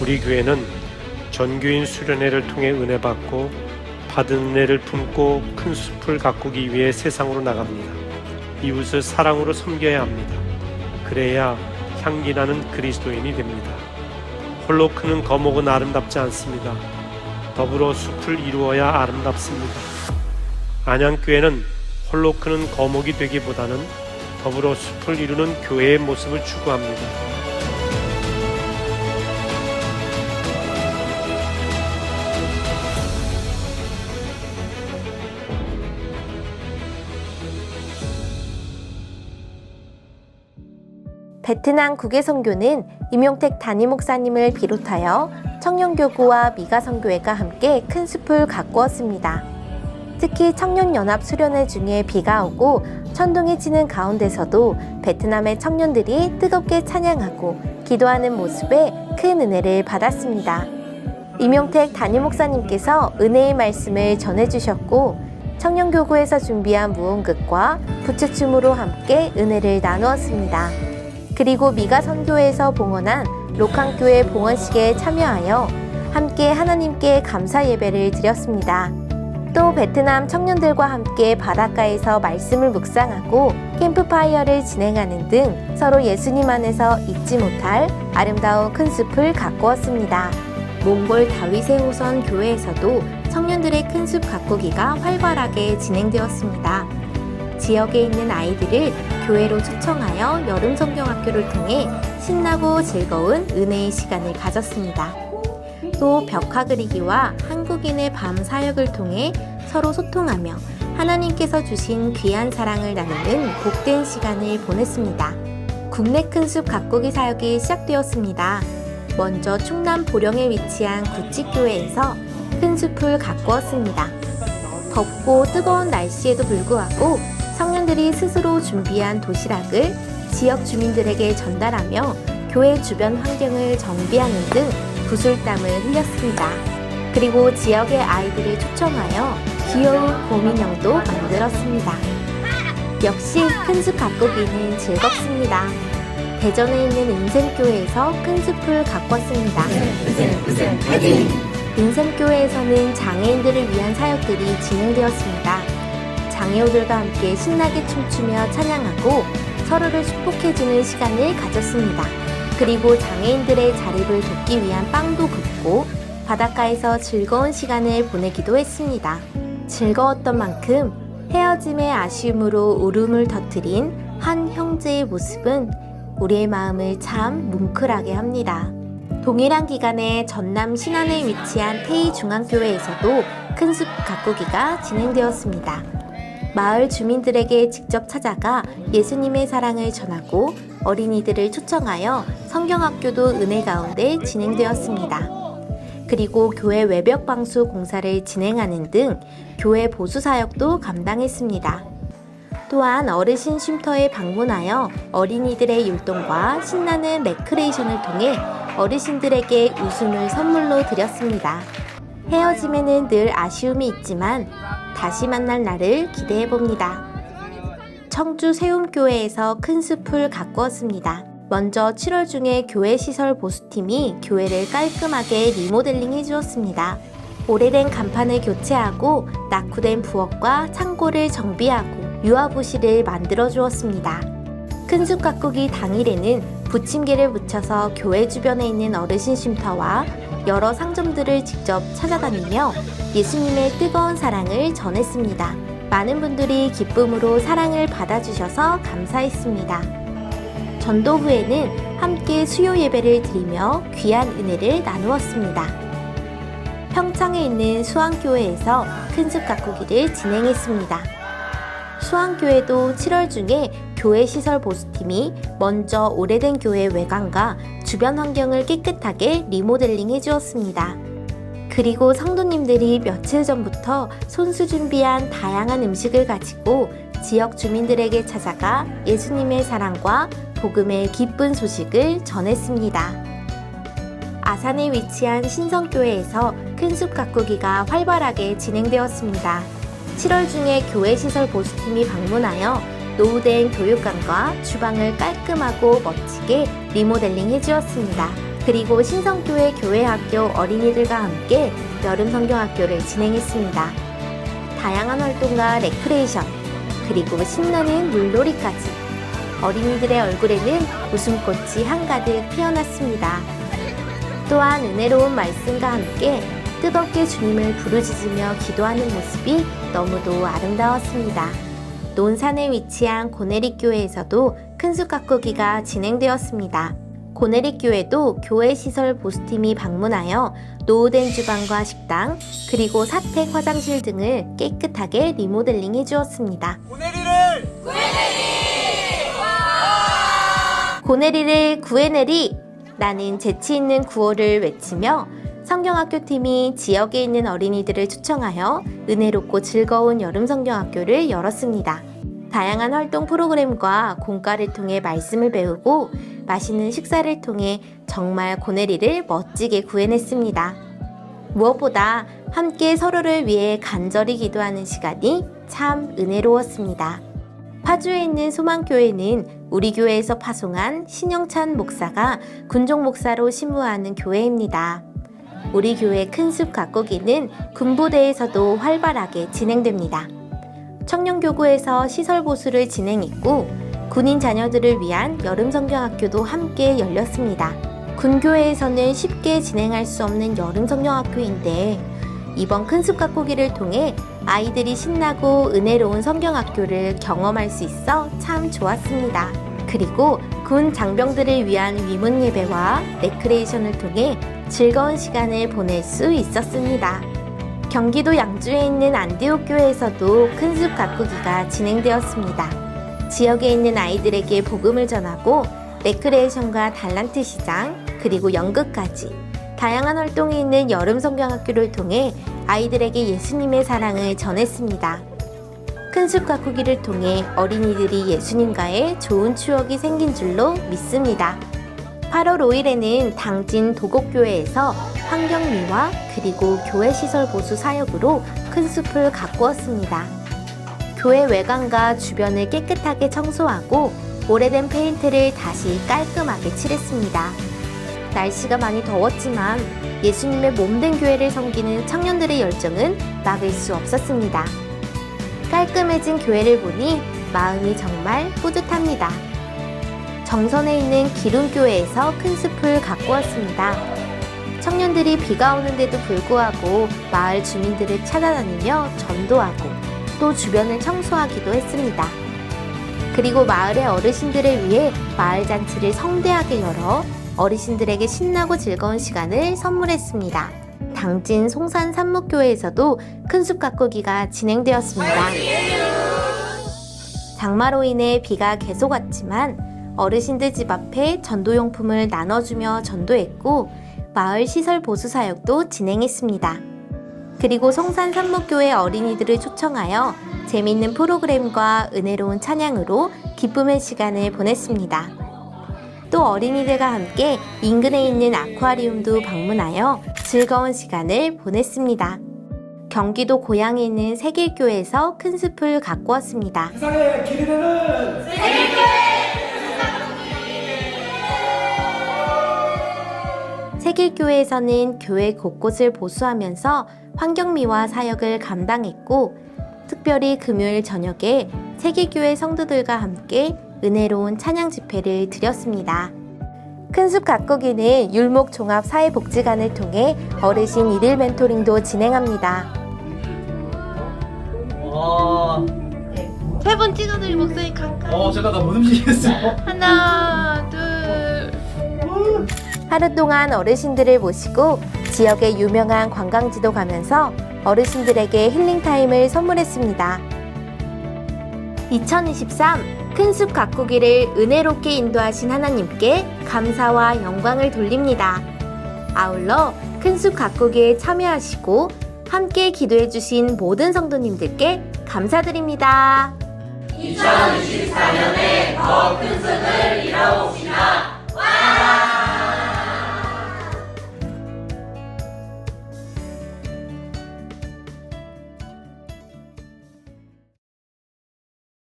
우리 교회는 전교인 수련회를 통해 은혜 받고 받은 은혜를 품고 큰 숲을 가꾸기 위해 세상으로 나갑니다. 이웃을 사랑으로 섬겨야 합니다. 그래야 향기나는 그리스도인이 됩니다. 홀로 크는 거목은 아름답지 않습니다. 더불어 숲을 이루어야 아름답습니다. 안양교회는 홀로 크는 거목이 되기보다는 더불어 숲을 이루는 교회의 모습을 추구합니다. 베트남 국외 선교는 임용택 담임 목사님을 비롯하여 청년교구와 미가선교회가 함께 큰 숲을 가꾸었습니다. 특히 청년연합 수련회 중에 비가 오고 천둥이 치는 가운데서도 베트남의 청년들이 뜨겁게 찬양하고 기도하는 모습에 큰 은혜를 받았습니다. 임용택 담임 목사님께서 은혜의 말씀을 전해주셨고 청년교구에서 준비한 무언극과 부채춤으로 함께 은혜를 나누었습니다. 그리고 미가 선교회에서 봉헌한 록항교회 봉헌식에 참여하여 함께 하나님께 감사 예배를 드렸습니다. 또 베트남 청년들과 함께 바닷가에서 말씀을 묵상하고 캠프파이어를 진행하는 등 서로 예수님 안에서 잊지 못할 아름다운 큰 숲을 가꾸었습니다. 몽골 다윗의 호선 교회에서도 청년들의 큰 숲 가꾸기가 활발하게 진행되었습니다. 지역에 있는 아이들을 교회로 초청하여 여름 성경학교를 통해 신나고 즐거운 은혜의 시간을 가졌습니다. 또 벽화 그리기와 한국인의 밤 사역을 통해 서로 소통하며 하나님께서 주신 귀한 사랑을 나누는 복된 시간을 보냈습니다. 국내 큰 숲 가꾸기 사역이 시작되었습니다. 먼저 충남 보령에 위치한 구치교회에서 큰 숲을 가꾸었습니다. 덥고 뜨거운 날씨에도 불구하고 청년들이 스스로 준비한 도시락을 지역 주민들에게 전달하며 교회 주변 환경을 정비하는 등 구슬땀을 흘렸습니다. 그리고 지역의 아이들을 초청하여 귀여운 곰인형도 만들었습니다. 역시 큰 숲 가꾸기는 즐겁습니다. 대전에 있는 은샘교회에서 큰 숲을 가꿨습니다. 은샘교회에서는 장애인들을 위한 사역들이 진행되었습니다. 장애우들과 함께 신나게 춤추며 찬양하고 서로를 축복해주는 시간을 가졌습니다. 그리고 장애인들의 자립을 돕기 위한 빵도 굽고 바닷가에서 즐거운 시간을 보내기도 했습니다. 즐거웠던 만큼 헤어짐의 아쉬움으로 울음을 터뜨린 한 형제의 모습은 우리의 마음을 참 뭉클하게 합니다. 동일한 기간에 전남 신안에 위치한 태희중앙교회에서도 큰 숲 가꾸기가 진행되었습니다. 마을 주민들에게 직접 찾아가 예수님의 사랑을 전하고 어린이들을 초청하여 성경학교도 은혜 가운데 진행되었습니다. 그리고 교회 외벽 방수 공사를 진행하는 등 교회 보수 사역도 감당했습니다. 또한 어르신 쉼터에 방문하여 어린이들의 율동과 신나는 레크레이션을 통해 어르신들에게 웃음을 선물로 드렸습니다. 헤어짐에는 늘 아쉬움이 있지만 다시 만날 날을 기대해봅니다. 청주 세움교회에서 큰 숲을 가꾸었습니다. 먼저 7월 중에 교회 시설 보수팀이 교회를 깔끔하게 리모델링 해주었습니다. 오래된 간판을 교체하고 낙후된 부엌과 창고를 정비하고 유아부실을 만들어 주었습니다. 큰 숲 가꾸기 당일에는 부침개를 묻혀서 교회 주변에 있는 어르신 쉼터와 여러 상점들을 직접 찾아다니며 예수님의 뜨거운 사랑을 전했습니다. 많은 분들이 기쁨으로 사랑을 받아주셔서 감사했습니다. 전도 후에는 함께 수요 예배를 드리며 귀한 은혜를 나누었습니다. 평창에 있는 수안교회에서 큰 숲 가꾸기를 진행했습니다. 수안교회도 7월 중에 교회 시설 보수팀이 먼저 오래된 교회 외관과 주변 환경을 깨끗하게 리모델링 해주었습니다. 그리고 성도님들이 며칠 전부터 손수 준비한 다양한 음식을 가지고 지역 주민들에게 찾아가 예수님의 사랑과 복음의 기쁜 소식을 전했습니다. 아산에 위치한 신성교회에서 큰 숲 가꾸기가 활발하게 진행되었습니다. 7월 중에 교회 시설 보수팀이 방문하여 노후된 교육관과 주방을 깔끔하고 멋지게 리모델링 해주었습니다. 그리고 신성교회 교회학교 어린이들과 함께 여름 성경학교를 진행했습니다. 다양한 활동과 레크레이션, 그리고 신나는 물놀이까지 어린이들의 얼굴에는 웃음꽃이 한가득 피어났습니다. 또한 은혜로운 말씀과 함께 뜨겁게 주님을 부르짖으며 기도하는 모습이 너무도 아름다웠습니다. 논산에 위치한 고내리교회에서도 큰숲 가꾸기가 진행되었습니다. 고내리교회도 교회 시설 보수팀이 방문하여 노후된 주방과 식당, 그리고 사택 화장실 등을 깨끗하게 리모델링 해주었습니다. 고내리를 구해내리! 라는 재치있는 구호를 외치며 성경학교 팀이 지역에 있는 어린이들을 초청하여 은혜롭고 즐거운 여름 성경학교를 열었습니다. 다양한 활동 프로그램과 공과를 통해 말씀을 배우고 맛있는 식사를 통해 정말 고내리를 멋지게 구해냈습니다. 무엇보다 함께 서로를 위해 간절히 기도하는 시간이 참 은혜로웠습니다. 파주에 있는 소망교회는 우리 교회에서 파송한 신영찬 목사가 군종 목사로 심무하는 교회입니다. 우리 교회 큰숲 가꾸기는 군부대에서도 활발하게 진행됩니다. 청년교구에서 시설 보수를 진행했고 군인 자녀들을 위한 여름 성경학교도 함께 열렸습니다. 군교회에서는 쉽게 진행할 수 없는 여름 성경학교인데 이번 큰숲 가꾸기를 통해 아이들이 신나고 은혜로운 성경학교를 경험할 수 있어 참 좋았습니다. 그리고 군 장병들을 위한 위문 예배와 레크레이션을 통해 즐거운 시간을 보낼 수 있었습니다. 경기도 양주에 있는 안디옥 교회에서도 큰숲 가꾸기가 진행되었습니다. 지역에 있는 아이들에게 복음을 전하고 레크레이션과 달란트 시장, 그리고 연극까지 다양한 활동이 있는 여름 성경학교를 통해 아이들에게 예수님의 사랑을 전했습니다. 큰숲 가꾸기를 통해 어린이들이 예수님과의 좋은 추억이 생긴 줄로 믿습니다. 8월 5일에는 당진 도곡교회에서 환경미화 그리고 교회 시설 보수 사역으로 큰숲을 가꾸었습니다. 교회 외관과 주변을 깨끗하게 청소하고 오래된 페인트를 다시 깔끔하게 칠했습니다. 날씨가 많이 더웠지만 예수님의 몸된 교회를 섬기는 청년들의 열정은 막을 수 없었습니다. 깔끔해진 교회를 보니 마음이 정말 뿌듯합니다. 정선에 있는 기름교회에서 큰숲을 가꾸었습니다. 청년들이 비가 오는데도 불구하고 마을 주민들을 찾아다니며 전도하고 또 주변을 청소하기도 했습니다. 그리고 마을의 어르신들을 위해 마을 잔치를 성대하게 열어 어르신들에게 신나고 즐거운 시간을 선물했습니다. 당진 송산 산목교회에서도 큰숲 가꾸기가 진행되었습니다. 장마로 인해 비가 계속 왔지만 어르신들 집 앞에 전도용품을 나눠주며 전도했고 마을 시설 보수 사역도 진행했습니다. 그리고 송산 산목교회 어린이들을 초청하여 재미있는 프로그램과 은혜로운 찬양으로 기쁨의 시간을 보냈습니다. 또 어린이들과 함께 인근에 있는 아쿠아리움도 방문하여 즐거운 시간을 보냈습니다. 경기도 고양에 있는 세길교회에서 큰숲을 가꾸었습니다. 세상의 길이 되는 세길교회에서는 교회 곳곳을 보수하면서 환경미화 사역을 감당했고 특별히 금요일 저녁에 세길교회 성도들과 함께 은혜로운 찬양 집회를 드렸습니다. 큰숲 가꾸기는 율목 종합 사회복지관을 통해 어르신 일일 멘토링도 진행합니다. 와. 세 번 찍어드리 목소리 가까이. 제가 다 못 움직이겠어. 하나, 둘. 하루 동안 어르신들을 모시고 지역의 유명한 관광지도 가면서 어르신들에게 힐링타임을 선물했습니다. 2023 큰숲 가꾸기를 은혜롭게 인도하신 하나님께 감사와 영광을 돌립니다. 아울러 큰숲 가꾸기에 참여하시고 함께 기도해주신 모든 성도님들께 감사드립니다. 2024년에 더 큰 숲을